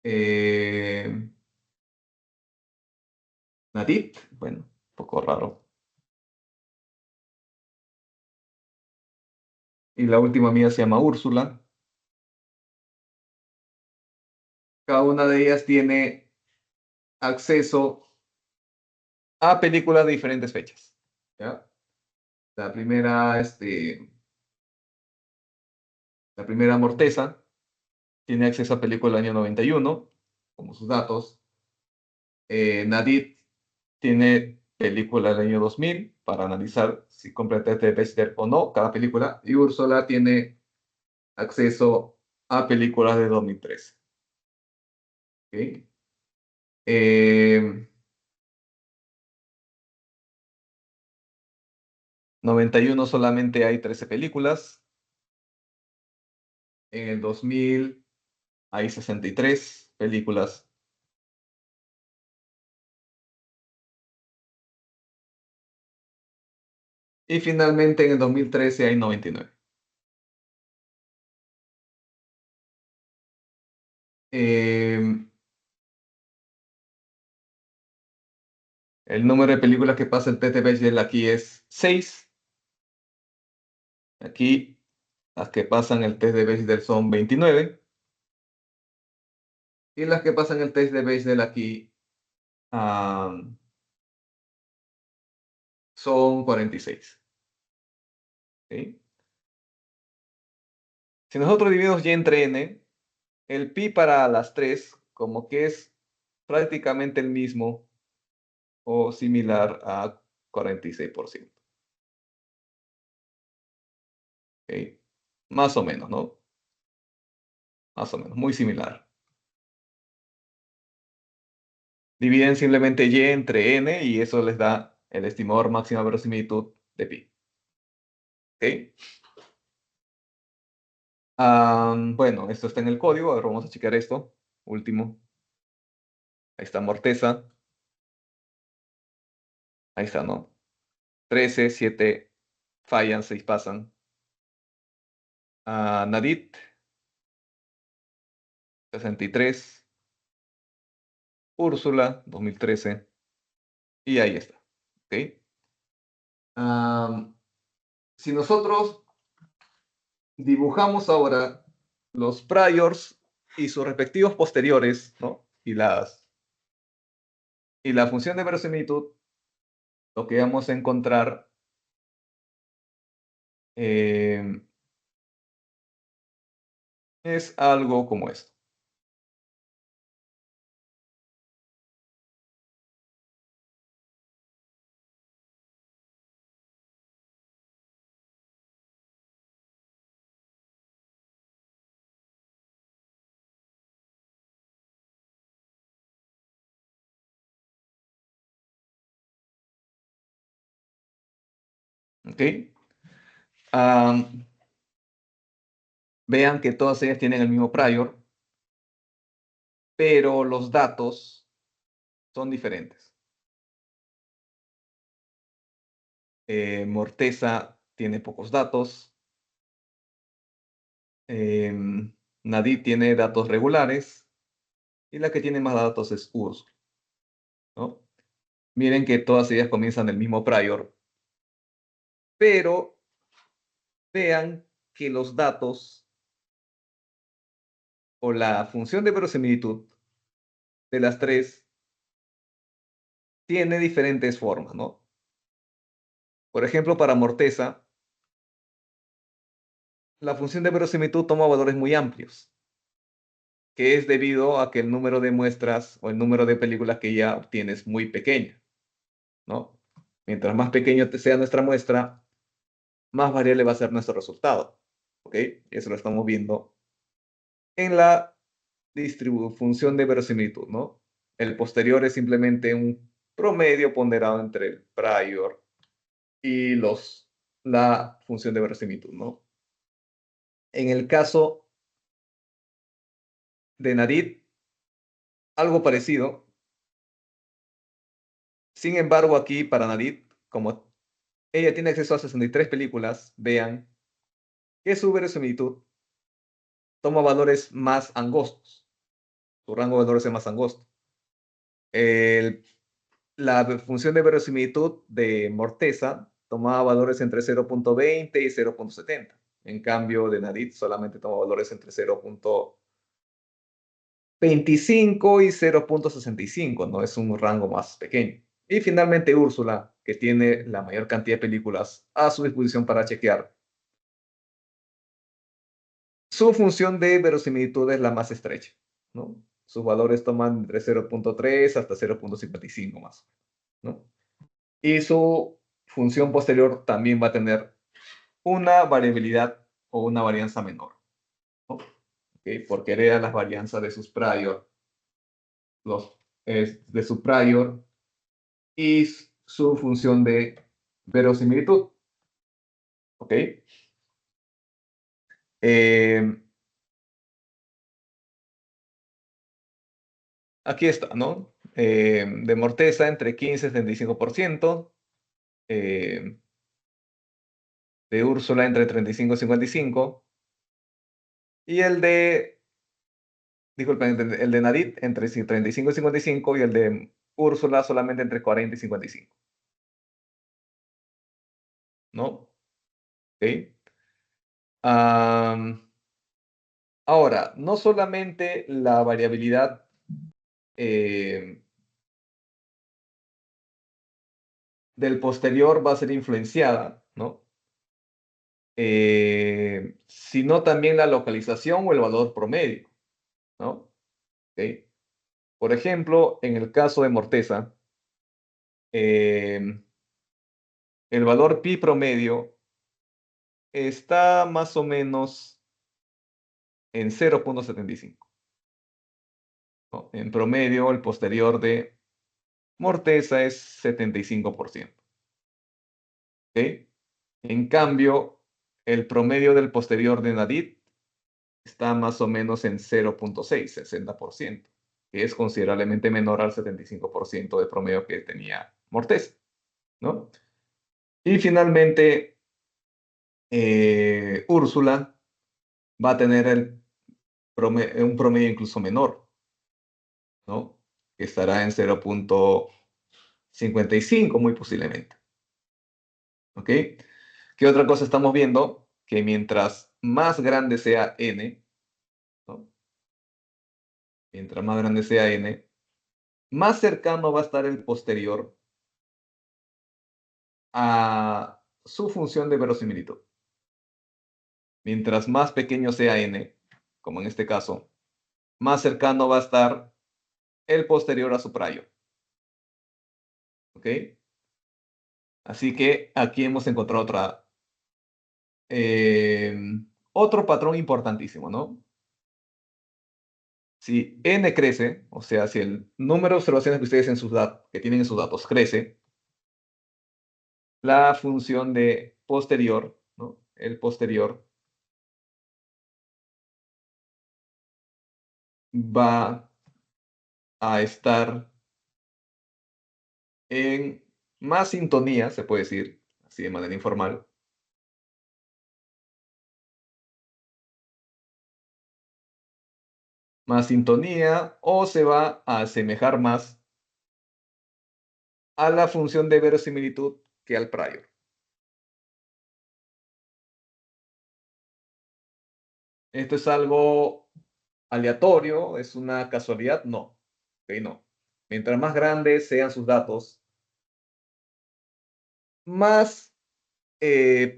eh, Nadit, bueno, un poco raro. Y la última amiga se llama Úrsula. Cada una de ellas tiene acceso a películas de diferentes fechas. ¿Ya? La primera, la primera Morteza tiene acceso a películas del año 91, como sus datos. Nadit tiene películas del año 2000 para analizar si completamente Bester o no cada película. Y Úrsula tiene acceso a películas de 2013. ¿Ok? Eh, 91 solamente hay 13 películas. En el 2000 hay 63 películas. Y finalmente en el 2013 hay 99. Eh, el número de películas que pasa el test de Bechdel aquí es 6. Aquí las que pasan el test de Bechdel son 29. Y las que pasan el test de Bechdel aquí ah, son 46. ¿Ok? Si nosotros dividimos y entre n, el pi para las tres como que es prácticamente el mismo o similar a 46%. ¿Ok? Más o menos, ¿no? Más o menos, muy similar. Dividen simplemente y entre n y eso les da el estimador máxima verosimilitud de pi. ¿Ok? Bueno, esto está en el código. A ver, vamos a checar esto. Último. Ahí está Morteza. Ahí está, ¿no? 13, 7 fallan, 6 pasan. Nadit, 63. Úrsula, 2013. Y ahí está. ¿Ok? Am, si nosotros dibujamos ahora los priors y sus respectivos posteriores, ¿no? Y la función de verosimilitud, lo que vamos a encontrar eh, es algo como esto. ¿Ok? Am, vean que todas ellas tienen el mismo prior, pero los datos son diferentes. Morteza tiene pocos datos. Nadie tiene datos regulares y la que tiene más datos es Úrsula, ¿no? Miren que todas ellas comienzan del mismo prior, pero vean que los datos o la función de verosimilitud de las tres tiene diferentes formas, ¿no? Por ejemplo, para Morteza, la función de verosimilitud toma valores muy amplios, que es debido a que el número de muestras o el número de películas que ya obtiene es muy pequeño, ¿no? Mientras más pequeño sea nuestra muestra, más variable va a ser nuestro resultado, ¿ok? Eso lo estamos viendo en la función de verosimilitud, ¿no? El posterior es simplemente un promedio ponderado entre el prior y la función de verosimilitud, ¿no? En el caso de Nadit, algo parecido. Sin embargo, aquí para Nadit, como ella tiene acceso a 63 películas, vean que su verosimilitud toma valores más angostos. Su rango de valores es más angosto. La función de verosimilitud de Morteza tomaba valores entre 0.20 y 0.70. En cambio, de Nadit solamente toma valores entre 0.25 y 0.65, ¿no? Es un rango más pequeño. Y finalmente Úrsula, que tiene la mayor cantidad de películas a su disposición para chequear. Su función de verosimilitud es la más estrecha, ¿no? Sus valores toman entre 0.3 hasta 0.55 más, ¿no? Y su función posterior también va a tener una variabilidad o una varianza menor, ¿no? ¿Okay? Porque hereda las varianzas de sus prior, de su prior y su función de verosimilitud. ¿Ok? Eh, Aquí está, ¿no? De Morteza entre 15 y 75%. Eh, de Úrsula entre 35 y 55. Y disculpen, el de Nadit entre 35 y 55 y el de Úrsula solamente entre 40 y 55. ¿No? ¿Ok? Ahora, no solamente la variabilidad del posterior va a ser influenciada, ¿no? Sino también la localización o el valor promedio, ¿no? ¿Ok? Por ejemplo, en el caso de Morteza, el valor pi promedio está más o menos en 0.75, ¿no? En promedio, el posterior de Morteza es 75%. ¿Ok? En cambio, el promedio del posterior de Nadit está más o menos en 0.6, 60%, que es considerablemente menor al 75% de promedio que tenía Morteza, ¿no? Y finalmente, Úrsula va a tener un promedio incluso menor, ¿no? Que estará en 0.55 muy posiblemente, ¿ok? ¿Qué otra cosa estamos viendo? Que mientras más grande sea n, ¿no? Mientras más grande sea n, más cercano va a estar el posterior a su función de verosimilitud. Mientras más pequeño sea n, como en este caso, más cercano va a estar el posterior a su prior. ¿Ok? Así que aquí hemos encontrado otro patrón importantísimo, ¿no? Si n crece, o sea, si el número de observaciones que ustedes que tienen en sus datos crece, la función de posterior, ¿no? El posterior va a estar en más sintonía, se puede decir, así de manera informal, más sintonía o se va a asemejar más a la función de verosimilitud que al prior. ¿Esto es algo aleatorio? ¿Es una casualidad? No. Ok, no. Mientras más grandes sean sus datos, más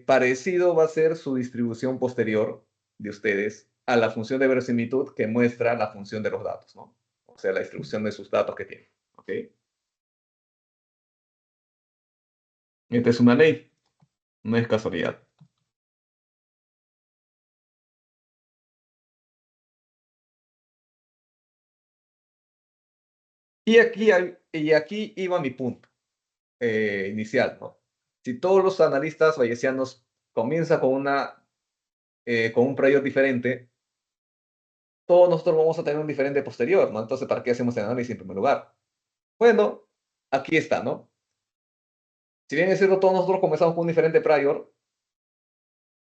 parecido va a ser su distribución posterior de ustedes a la función de verosimilitud que muestra la función de los datos, ¿no? O sea, la distribución de sus datos que tienen. ¿Ok? Esta es una ley, no es casualidad. Y aquí iba mi punto inicial, ¿no? Si todos los analistas bayesianos comienzan con un prior diferente, todos nosotros vamos a tener un diferente posterior, ¿no? Entonces, ¿para qué hacemos el análisis en primer lugar? Bueno, aquí está, ¿no? Si bien es cierto, todos nosotros comenzamos con un diferente prior,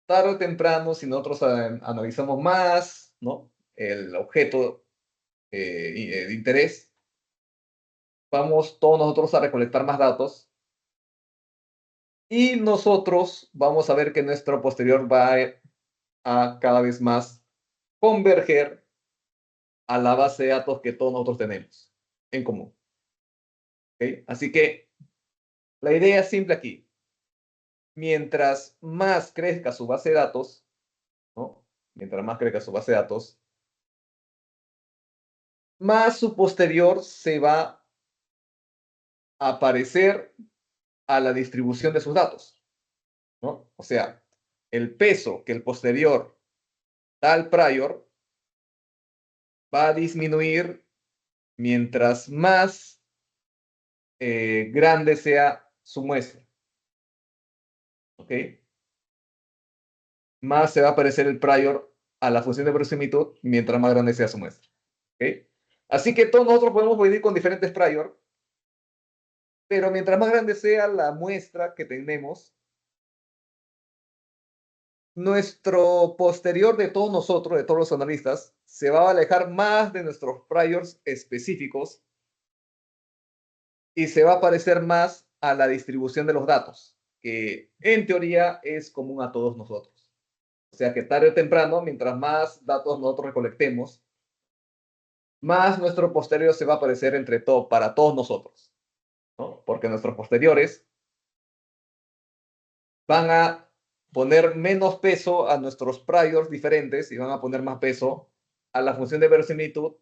tarde o temprano, si nosotros analizamos más, ¿no? El objeto de interés, vamos todos nosotros a recolectar más datos y nosotros vamos a ver que nuestro posterior va a cada vez más converger a la base de datos que todos nosotros tenemos en común. ¿Ok? Así que la idea es simple aquí. Mientras más crezca su base de datos, ¿no? Mientras más crezca su base de datos, más su posterior se va a parecer a la distribución de sus datos, ¿no? O sea, el peso que el posterior da al prior va a disminuir mientras más grande sea su muestra, ¿ok? Más se va a parecer el prior a la función de verosimilitud mientras más grande sea su muestra, ¿ok? Así que todos nosotros podemos medir con diferentes prior, pero mientras más grande sea la muestra que tenemos, nuestro posterior de todos nosotros, de todos los analistas, se va a alejar más de nuestros priors específicos y se va a parecer más a la distribución de los datos, que en teoría es común a todos nosotros. O sea que tarde o temprano, mientras más datos nosotros recolectemos, más nuestro posterior se va a parecer entre todo, para todos nosotros, ¿no? Porque nuestros posteriores van a poner menos peso a nuestros priors diferentes y van a poner más peso a la función de verosimilitud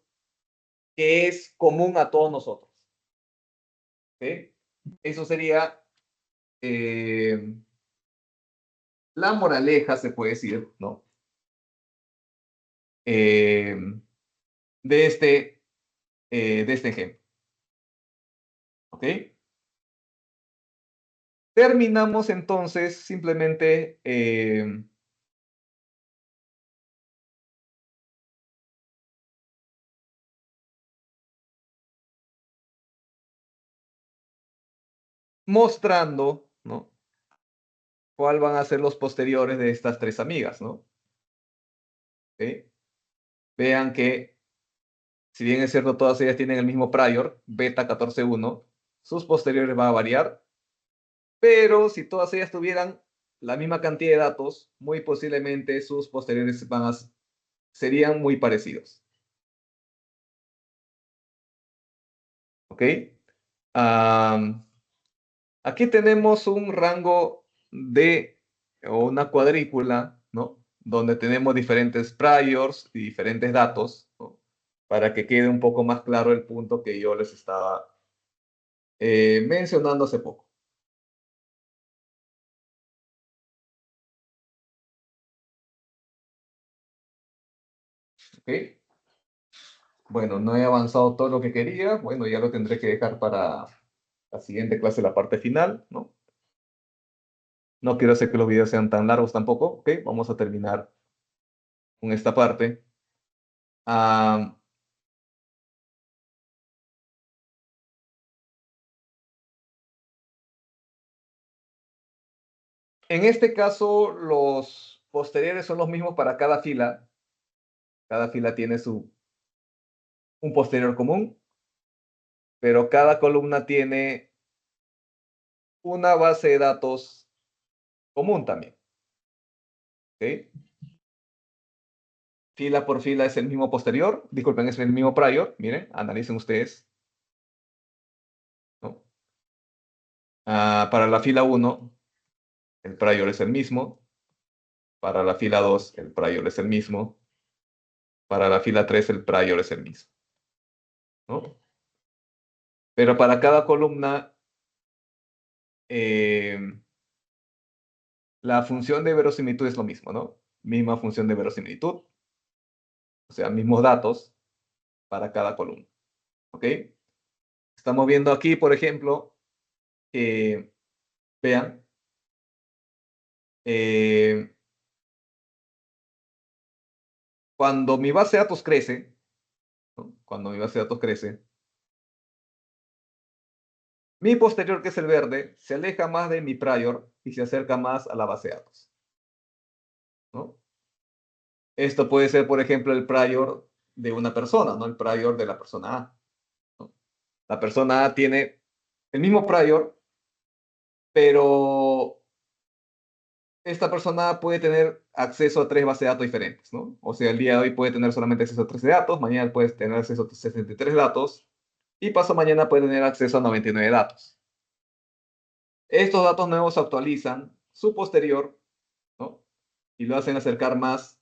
que es común a todos nosotros. ¿Sí? Eso sería la moraleja, se puede decir, ¿no? Eh, de, este, de este ejemplo. ¿Ok? Terminamos entonces simplemente mostrando, ¿no? Cuál van a ser los posteriores de estas tres amigas, ¿no? ¿Ok? Vean que, si bien es cierto, todas ellas tienen el mismo prior, beta 14.1, sus posteriores van a variar, pero si todas ellas tuvieran la misma cantidad de datos, muy posiblemente sus posteriores serían muy parecidos. ¿Ok? Um, Aquí tenemos un rango o una cuadrícula, ¿no? Donde tenemos diferentes priors y diferentes datos, ¿no? Para que quede un poco más claro el punto que yo les estaba mencionando hace poco. ¿Ok? Bueno, no he avanzado todo lo que quería. Bueno, ya lo tendré que dejar para la siguiente clase, la parte final, ¿no? No quiero hacer que los videos sean tan largos tampoco. ¿Ok? Vamos a terminar con esta parte. Ah, En este caso, los posteriores son los mismos para cada fila. Cada fila tiene un posterior común, pero cada columna tiene una base de datos común también. ¿Ok? Fila por fila es el mismo posterior, disculpen, es el mismo prior. Miren, analicen ustedes, ¿no? Para la fila 1, el prior es el mismo. Para la fila 2, el prior es el mismo. Para la fila 3, el prior es el mismo, ¿no? Pero para cada columna, la función de verosimilitud es lo mismo, ¿no? Misma función de verosimilitud, o sea, mismos datos para cada columna, ¿ok? Estamos viendo aquí, por ejemplo, vean, eh, cuando mi base de datos crece, ¿no? Cuando mi base de datos crece, mi posterior, que es el verde, se aleja más de mi prior y se acerca más a la base de datos, ¿no? Esto puede ser, por ejemplo, el prior de una persona, ¿no? El prior de la persona A, ¿no? La persona A tiene el mismo prior, pero esta persona puede tener acceso a 3 bases de datos diferentes, ¿no? O sea, el día de hoy puede tener solamente acceso a 13 datos, mañana puede tener acceso a 63 datos y pasado mañana puede tener acceso a 99 datos. Estos datos nuevos actualizan su posterior, ¿no? Y lo hacen acercar más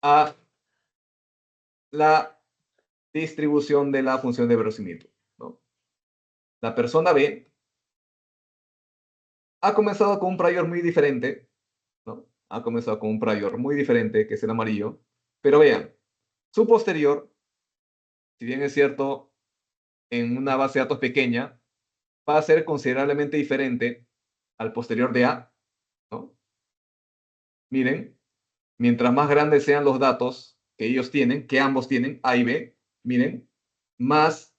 a la distribución de la función de verosimilitud, ¿no? La persona B ha comenzado con un prior muy diferente, ¿no? Ha comenzado con un prior muy diferente, que es el amarillo, pero vean, su posterior, si bien es cierto, en una base de datos pequeña, va a ser considerablemente diferente al posterior de A, ¿no? Miren, mientras más grandes sean los datos que ellos tienen, que ambos tienen, A y B, miren, más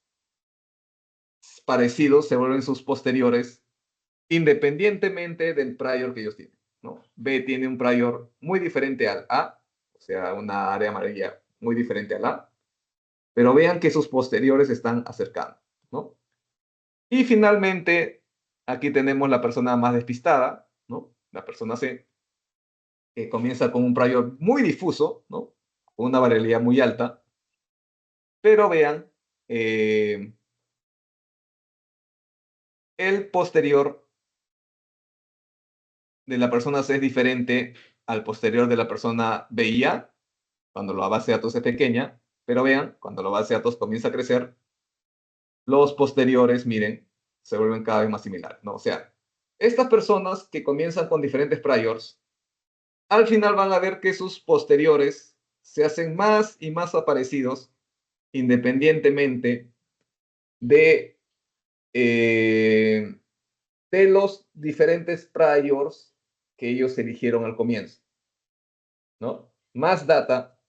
parecidos se vuelven sus posteriores, independientemente del prior que ellos tienen, ¿no? B tiene un prior muy diferente al A, o sea, una área amarilla muy diferente al A, pero vean que sus posteriores están acercando, ¿no? Y finalmente, aquí tenemos la persona más despistada, ¿no? La persona C, que comienza con un prior muy difuso, ¿no? Con una variabilidad muy alta, pero vean, el posterior de la persona C es diferente al posterior de la persona B y A, cuando la base de datos es pequeña, pero vean, cuando la base de datos comienza a crecer, los posteriores, miren, se vuelven cada vez más similares, ¿no? O sea, estas personas que comienzan con diferentes priors, al final van a ver que sus posteriores se hacen más y más aparecidos independientemente de, de los diferentes priors que ellos eligieron al comienzo, ¿no? Más data,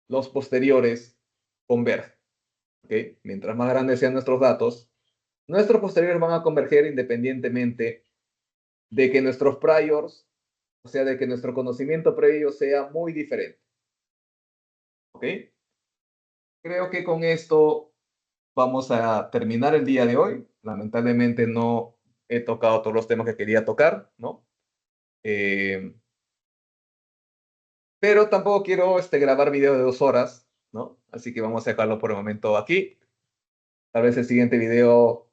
los posteriores convergen, ¿ok? Mientras más grandes sean nuestros datos, nuestros posteriores van a converger independientemente de que nuestros priors, o sea, de que nuestro conocimiento previo sea muy diferente, ¿ok? Creo que con esto vamos a terminar el día de hoy. Lamentablemente no he tocado todos los temas que quería tocar, ¿no? Eh, pero tampoco quiero grabar video de 2 horas, ¿no? Así que vamos a dejarlo por el momento aquí. Tal vez el siguiente video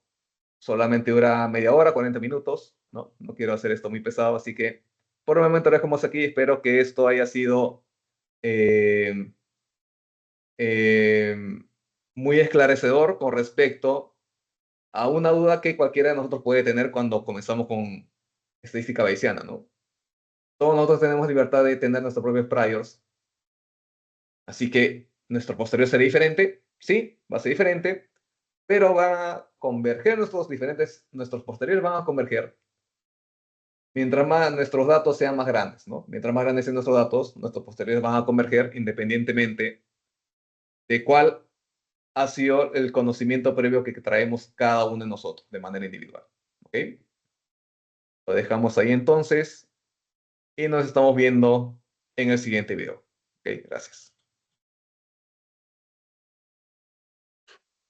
solamente dura media hora, 40 minutos, ¿no? No quiero hacer esto muy pesado, así que por el momento lo dejamos aquí. Espero que esto haya sido eh, eh, muy esclarecedor con respecto a una duda que cualquiera de nosotros puede tener cuando comenzamos con estadística bayesiana, ¿no? Todos nosotros tenemos libertad de tener nuestros propios priors, así que nuestro posterior será diferente, sí, va a ser diferente, pero van a converger nuestros posteriores van a converger mientras más nuestros datos sean más grandes, ¿no? Mientras más grandes sean nuestros datos, nuestros posteriores van a converger independientemente de cuál ha sido el conocimiento previo que traemos cada uno de nosotros de manera individual, ¿ok? Lo dejamos ahí entonces y nos estamos viendo en el siguiente video. Ok, gracias.